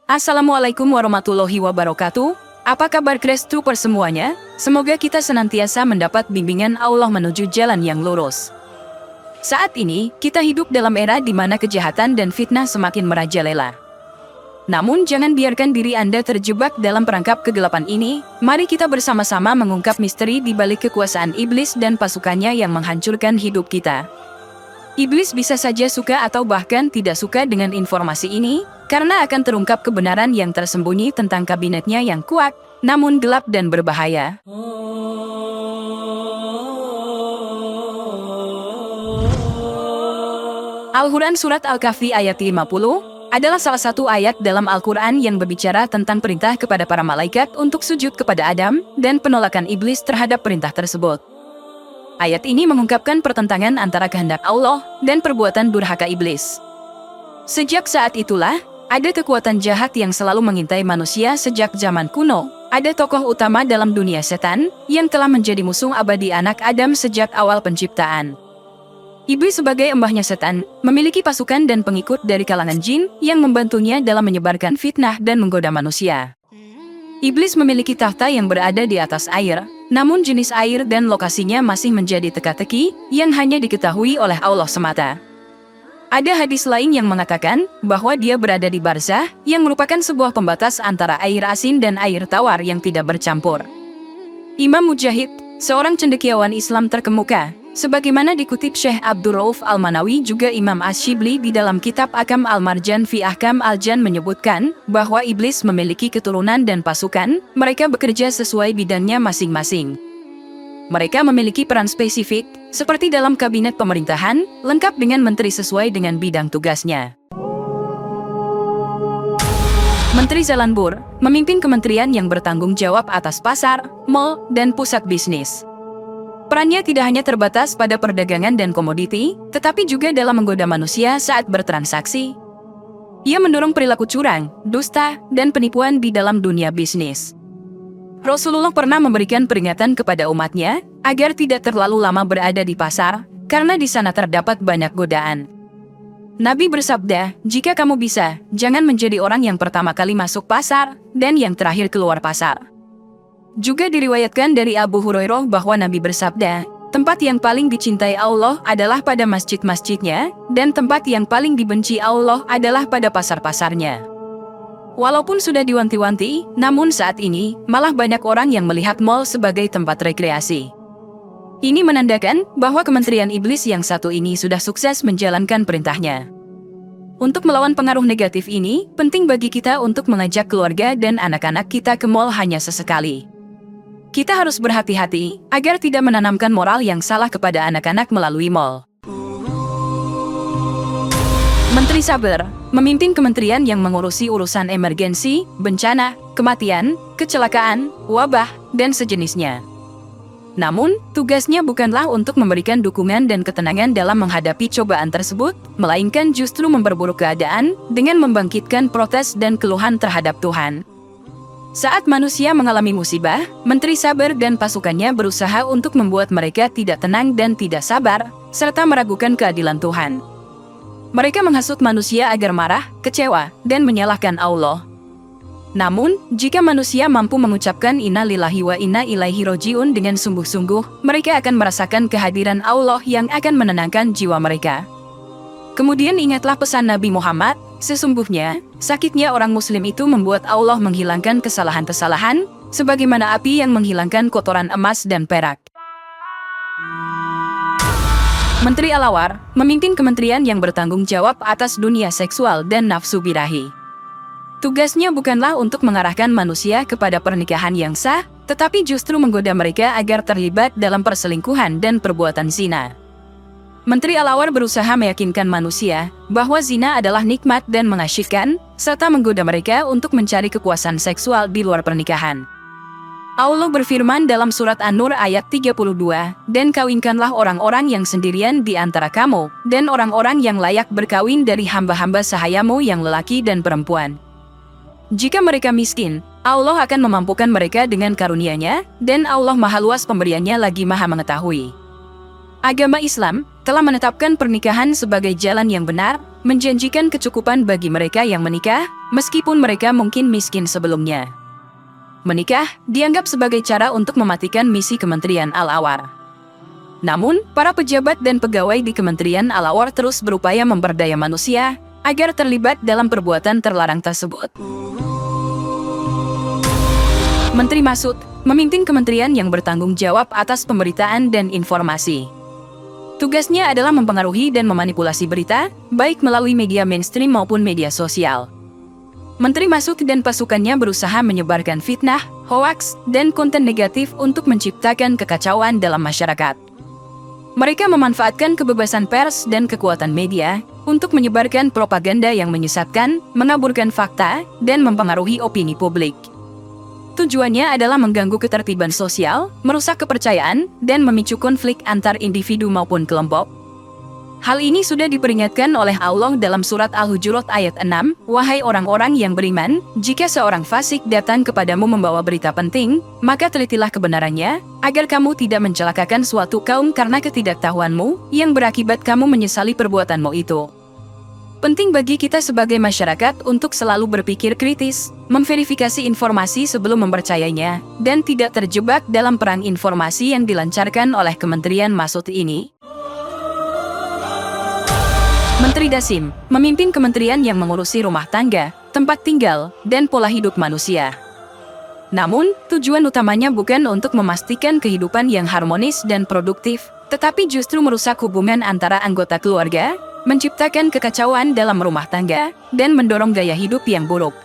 Assalamualaikum warahmatullahi wabarakatuh. Apa kabar Kristupers semuanya? Semoga kita senantiasa mendapat bimbingan Allah menuju jalan yang lurus. Saat ini, kita hidup dalam era di mana kejahatan dan fitnah semakin merajalela. Namun jangan biarkan diri Anda terjebak dalam perangkap kegelapan ini. Mari kita bersama-sama mengungkap misteri di balik kekuasaan iblis dan pasukannya yang menghancurkan hidup kita. Iblis bisa saja suka atau bahkan tidak suka dengan informasi ini, karena akan terungkap kebenaran yang tersembunyi tentang kabinetnya yang kuat, namun gelap dan berbahaya. Al-Quran Surat Al-Kahfi ayat 50 adalah salah satu ayat dalam Al-Quran yang berbicara tentang perintah kepada para malaikat untuk sujud kepada Adam dan penolakan iblis terhadap perintah tersebut. Ayat ini mengungkapkan pertentangan antara kehendak Allah dan perbuatan durhaka iblis. Sejak saat itulah, ada kekuatan jahat yang selalu mengintai manusia sejak zaman kuno. Ada tokoh utama dalam dunia setan yang telah menjadi musuh abadi anak Adam sejak awal penciptaan. Iblis sebagai embahnya setan, memiliki pasukan dan pengikut dari kalangan jin yang membantunya dalam menyebarkan fitnah dan menggoda manusia. Iblis memiliki tahta yang berada di atas air, namun jenis air dan lokasinya masih menjadi teka-teki yang hanya diketahui oleh Allah semata. Ada hadis lain yang mengatakan bahwa dia berada di barzah yang merupakan sebuah pembatas antara air asin dan air tawar yang tidak bercampur. Imam Mujahid, seorang cendekiawan Islam terkemuka, sebagaimana dikutip Syekh Abdul Rauf Al-Manawi juga Imam Ash-Shibli di dalam kitab Akam Al-Marjan fi Ahkam Al-Jan menyebutkan bahwa iblis memiliki keturunan dan pasukan, mereka bekerja sesuai bidangnya masing-masing. Mereka memiliki peran spesifik, seperti dalam kabinet pemerintahan, lengkap dengan menteri sesuai dengan bidang tugasnya. Menteri Zalanbur memimpin kementerian yang bertanggung jawab atas pasar, mal, dan pusat bisnis. Perannya tidak hanya terbatas pada perdagangan dan komoditi, tetapi juga dalam menggoda manusia saat bertransaksi. Ia mendorong perilaku curang, dusta, dan penipuan di dalam dunia bisnis. Rasulullah pernah memberikan peringatan kepada umatnya agar tidak terlalu lama berada di pasar, karena di sana terdapat banyak godaan. Nabi bersabda, "Jika kamu bisa, jangan menjadi orang yang pertama kali masuk pasar dan yang terakhir keluar pasar." Juga diriwayatkan dari Abu Hurairah bahwa Nabi bersabda, tempat yang paling dicintai Allah adalah pada masjid-masjidnya, dan tempat yang paling dibenci Allah adalah pada pasar-pasarnya. Walaupun sudah diwanti-wanti, namun saat ini, malah banyak orang yang melihat mal sebagai tempat rekreasi. Ini menandakan bahwa kementerian iblis yang satu ini sudah sukses menjalankan perintahnya. Untuk melawan pengaruh negatif ini, penting bagi kita untuk mengajak keluarga dan anak-anak kita ke mal hanya sesekali. Kita harus berhati-hati agar tidak menanamkan moral yang salah kepada anak-anak melalui mal. Menteri Sabar memimpin kementerian yang mengurusi urusan emergensi, bencana, kematian, kecelakaan, wabah, dan sejenisnya. Namun, tugasnya bukanlah untuk memberikan dukungan dan ketenangan dalam menghadapi cobaan tersebut, melainkan justru memperburuk keadaan dengan membangkitkan protes dan keluhan terhadap Tuhan. Saat manusia mengalami musibah, Menteri Sabar dan pasukannya berusaha untuk membuat mereka tidak tenang dan tidak sabar, serta meragukan keadilan Tuhan. Mereka menghasut manusia agar marah, kecewa, dan menyalahkan Allah. Namun, jika manusia mampu mengucapkan Inna lillahi wa inna ilaihi roji'un dengan sungguh-sungguh, mereka akan merasakan kehadiran Allah yang akan menenangkan jiwa mereka. Kemudian ingatlah pesan Nabi Muhammad, sesungguhnya, sakitnya orang muslim itu membuat Allah menghilangkan kesalahan-kesalahan, sebagaimana api yang menghilangkan kotoran emas dan perak. Menteri Al-Awar memimpin kementerian yang bertanggung jawab atas dunia seksual dan nafsu birahi. Tugasnya bukanlah untuk mengarahkan manusia kepada pernikahan yang sah, tetapi justru menggoda mereka agar terlibat dalam perselingkuhan dan perbuatan zina. Menteri Al-Awar berusaha meyakinkan manusia bahwa zina adalah nikmat dan mengasyikkan, serta menggoda mereka untuk mencari kepuasan seksual di luar pernikahan. Allah berfirman dalam surat An-Nur ayat 32, "Dan kawinkanlah orang-orang yang sendirian di antara kamu, dan orang-orang yang layak berkawin dari hamba-hamba sahayamu yang lelaki dan perempuan. Jika mereka miskin, Allah akan memampukan mereka dengan karunia-Nya, dan Allah Maha Luas pemberiannya lagi Maha Mengetahui." Agama Islam telah menetapkan pernikahan sebagai jalan yang benar, menjanjikan kecukupan bagi mereka yang menikah, meskipun mereka mungkin miskin sebelumnya. Menikah dianggap sebagai cara untuk mematikan misi Kementerian Al-Awar. Namun, para pejabat dan pegawai di Kementerian Al-Awar terus berupaya memberdaya manusia agar terlibat dalam perbuatan terlarang tersebut. Menteri Masud memimpin kementerian yang bertanggung jawab atas pemberitaan dan informasi. Tugasnya adalah mempengaruhi dan memanipulasi berita, baik melalui media mainstream maupun media sosial. Menteri Masud dan pasukannya berusaha menyebarkan fitnah, hoaks, dan konten negatif untuk menciptakan kekacauan dalam masyarakat. Mereka memanfaatkan kebebasan pers dan kekuatan media untuk menyebarkan propaganda yang menyesatkan, mengaburkan fakta, dan mempengaruhi opini publik. Tujuannya adalah mengganggu ketertiban sosial, merusak kepercayaan, dan memicu konflik antar individu maupun kelompok. Hal ini sudah diperingatkan oleh Allah dalam surat Al-Hujurat ayat 6, "Wahai orang-orang yang beriman, jika seorang fasik datang kepadamu membawa berita penting, maka telitilah kebenarannya, agar kamu tidak mencelakakan suatu kaum karena ketidaktahuanmu, yang berakibat kamu menyesali perbuatanmu itu." Penting bagi kita sebagai masyarakat untuk selalu berpikir kritis, memverifikasi informasi sebelum mempercayainya, dan tidak terjebak dalam perang informasi yang dilancarkan oleh Kementerian Masud ini. Menteri Dasim memimpin kementerian yang mengurusi rumah tangga, tempat tinggal, dan pola hidup manusia. Namun, tujuan utamanya bukan untuk memastikan kehidupan yang harmonis dan produktif, tetapi justru merusak hubungan antara anggota keluarga, menciptakan kekacauan dalam rumah tangga, dan mendorong gaya hidup yang buruk.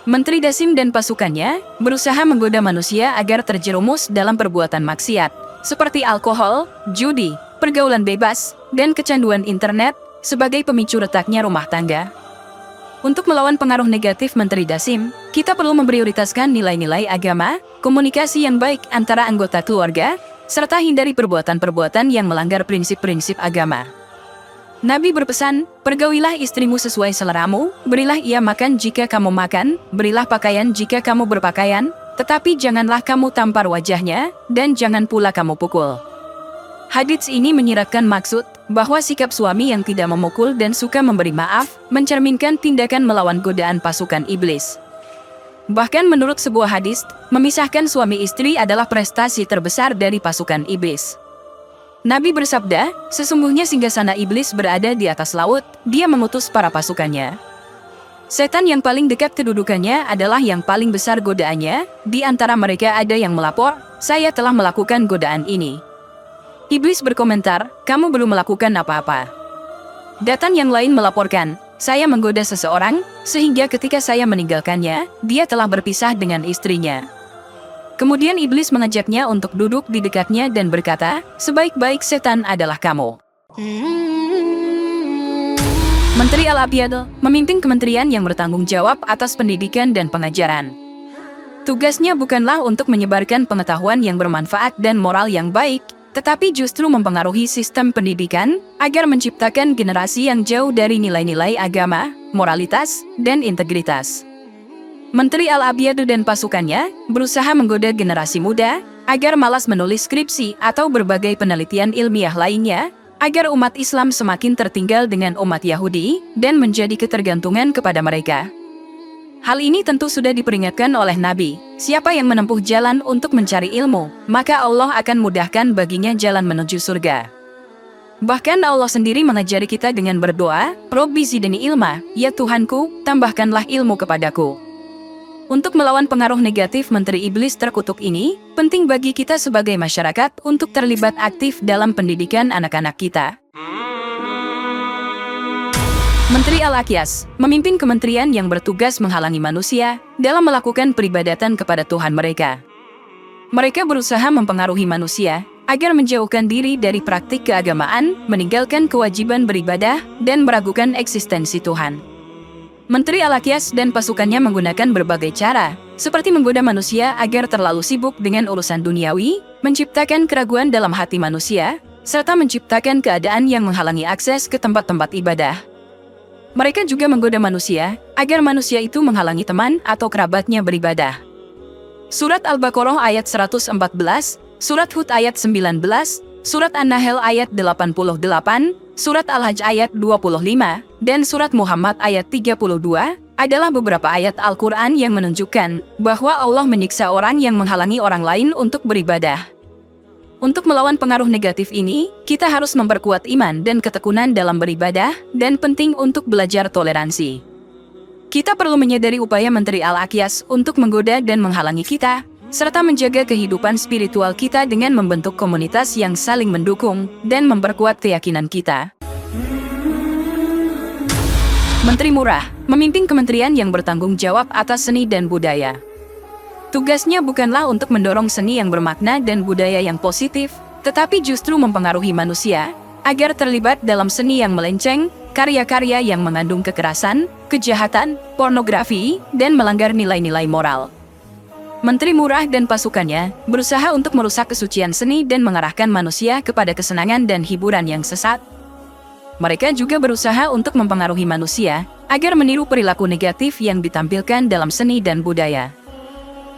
Menteri Dasim dan pasukannya berusaha menggoda manusia agar terjerumus dalam perbuatan maksiat, seperti alkohol, judi, pergaulan bebas, dan kecanduan internet, sebagai pemicu retaknya rumah tangga. Untuk melawan pengaruh negatif Menteri Dasim, kita perlu memprioritaskan nilai-nilai agama, komunikasi yang baik antara anggota keluarga, serta hindari perbuatan-perbuatan yang melanggar prinsip-prinsip agama. Nabi berpesan, "Pergaulilah istrimu sesuai seleramu, berilah ia makan jika kamu makan, berilah pakaian jika kamu berpakaian, tetapi janganlah kamu tampar wajahnya, dan jangan pula kamu pukul." Hadits ini menyiratkan maksud bahwa sikap suami yang tidak memukul dan suka memberi maaf mencerminkan tindakan melawan godaan pasukan iblis. Bahkan menurut sebuah hadis, memisahkan suami istri adalah prestasi terbesar dari pasukan iblis. Nabi bersabda, "Sesungguhnya singgasana iblis berada di atas laut, dia mengutus para pasukannya. Setan yang paling dekat kedudukannya adalah yang paling besar godaannya, di antara mereka ada yang melapor, 'Saya telah melakukan godaan ini.' Iblis berkomentar, 'Kamu belum melakukan apa-apa.' Datan yang lain melaporkan, 'Saya menggoda seseorang, sehingga ketika saya meninggalkannya, dia telah berpisah dengan istrinya.' Kemudian iblis mengajaknya untuk duduk di dekatnya dan berkata, 'Sebaik-baik setan adalah kamu.'" Menteri Al-Abyad memimpin kementerian yang bertanggung jawab atas pendidikan dan pengajaran. Tugasnya bukanlah untuk menyebarkan pengetahuan yang bermanfaat dan moral yang baik, tetapi justru mempengaruhi sistem pendidikan agar menciptakan generasi yang jauh dari nilai-nilai agama, moralitas, dan integritas. Menteri Al-Abyad dan pasukannya berusaha menggoda generasi muda agar malas menulis skripsi atau berbagai penelitian ilmiah lainnya, agar umat Islam semakin tertinggal dengan umat Yahudi dan menjadi ketergantungan kepada mereka. Hal ini tentu sudah diperingatkan oleh Nabi, siapa yang menempuh jalan untuk mencari ilmu, maka Allah akan mudahkan baginya jalan menuju surga. Bahkan Allah sendiri mengajari kita dengan berdoa, "Robbi zidni ilma, ya Tuhanku, tambahkanlah ilmu kepadaku." Untuk melawan pengaruh negatif Menteri Iblis terkutuk ini, penting bagi kita sebagai masyarakat untuk terlibat aktif dalam pendidikan anak-anak kita. Menteri Al-Akyas memimpin kementerian yang bertugas menghalangi manusia dalam melakukan peribadatan kepada Tuhan mereka. Mereka berusaha mempengaruhi manusia agar menjauhkan diri dari praktik keagamaan, meninggalkan kewajiban beribadah, dan meragukan eksistensi Tuhan. Menteri Al-Akyas dan pasukannya menggunakan berbagai cara, seperti menggoda manusia agar terlalu sibuk dengan urusan duniawi, menciptakan keraguan dalam hati manusia, serta menciptakan keadaan yang menghalangi akses ke tempat-tempat ibadah. Mereka juga menggoda manusia agar manusia itu menghalangi teman atau kerabatnya beribadah. Surat Al-Baqarah ayat 114, Surat Hud ayat 19, Surat An-Nahl ayat 88, Surat Al-Hajj ayat 25, dan Surat Muhammad ayat 32, adalah beberapa ayat Al-Quran yang menunjukkan bahwa Allah menyiksa orang yang menghalangi orang lain untuk beribadah. Untuk melawan pengaruh negatif ini, kita harus memperkuat iman dan ketekunan dalam beribadah, dan penting untuk belajar toleransi. Kita perlu menyadari upaya Menteri Al-Aqyas untuk menggoda dan menghalangi kita, serta menjaga kehidupan spiritual kita dengan membentuk komunitas yang saling mendukung dan memperkuat keyakinan kita. Menteri Murah memimpin kementerian yang bertanggung jawab atas seni dan budaya. Tugasnya bukanlah untuk mendorong seni yang bermakna dan budaya yang positif, tetapi justru mempengaruhi manusia agar terlibat dalam seni yang melenceng, karya-karya yang mengandung kekerasan, kejahatan, pornografi, dan melanggar nilai-nilai moral. Menteri Murah dan pasukannya berusaha untuk merusak kesucian seni dan mengarahkan manusia kepada kesenangan dan hiburan yang sesat. Mereka juga berusaha untuk mempengaruhi manusia agar meniru perilaku negatif yang ditampilkan dalam seni dan budaya.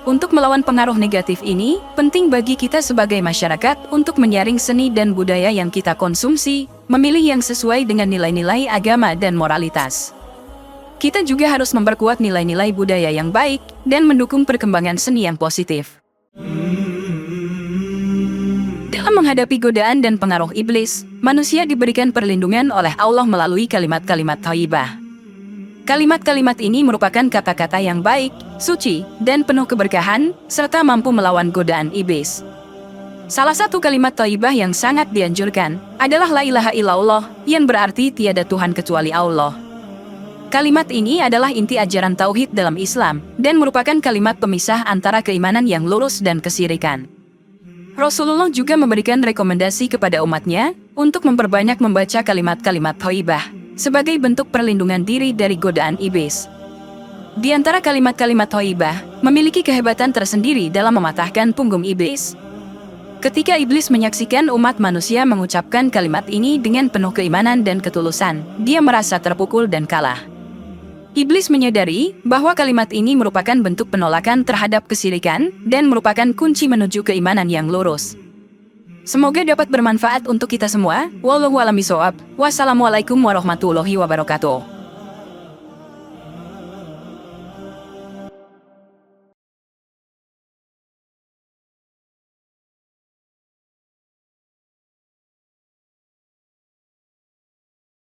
Untuk melawan pengaruh negatif ini, penting bagi kita sebagai masyarakat untuk menyaring seni dan budaya yang kita konsumsi, memilih yang sesuai dengan nilai-nilai agama dan moralitas. Kita juga harus memperkuat nilai-nilai budaya yang baik dan mendukung perkembangan seni yang positif. Dalam menghadapi godaan dan pengaruh iblis, manusia diberikan perlindungan oleh Allah melalui kalimat-kalimat thayyibah. Kalimat-kalimat ini merupakan kata-kata yang baik, suci, dan penuh keberkahan, serta mampu melawan godaan iblis. Salah satu kalimat thayyibah yang sangat dianjurkan adalah La ilaha illallah, yang berarti tiada Tuhan kecuali Allah. Kalimat ini adalah inti ajaran tauhid dalam Islam, dan merupakan kalimat pemisah antara keimanan yang lurus dan kesyirikan. Rasulullah juga memberikan rekomendasi kepada umatnya untuk memperbanyak membaca kalimat-kalimat thayyibah sebagai bentuk perlindungan diri dari godaan iblis. Di antara kalimat-kalimat thayyibah memiliki kehebatan tersendiri dalam mematahkan punggung iblis. Ketika iblis menyaksikan umat manusia mengucapkan kalimat ini dengan penuh keimanan dan ketulusan, dia merasa terpukul dan kalah. Iblis menyadari bahwa kalimat ini merupakan bentuk penolakan terhadap kesyirikan dan merupakan kunci menuju keimanan yang lurus. Semoga dapat bermanfaat untuk kita semua. Wallahu a'lam bishawab. Wassalamualaikum warahmatullahi wabarakatuh.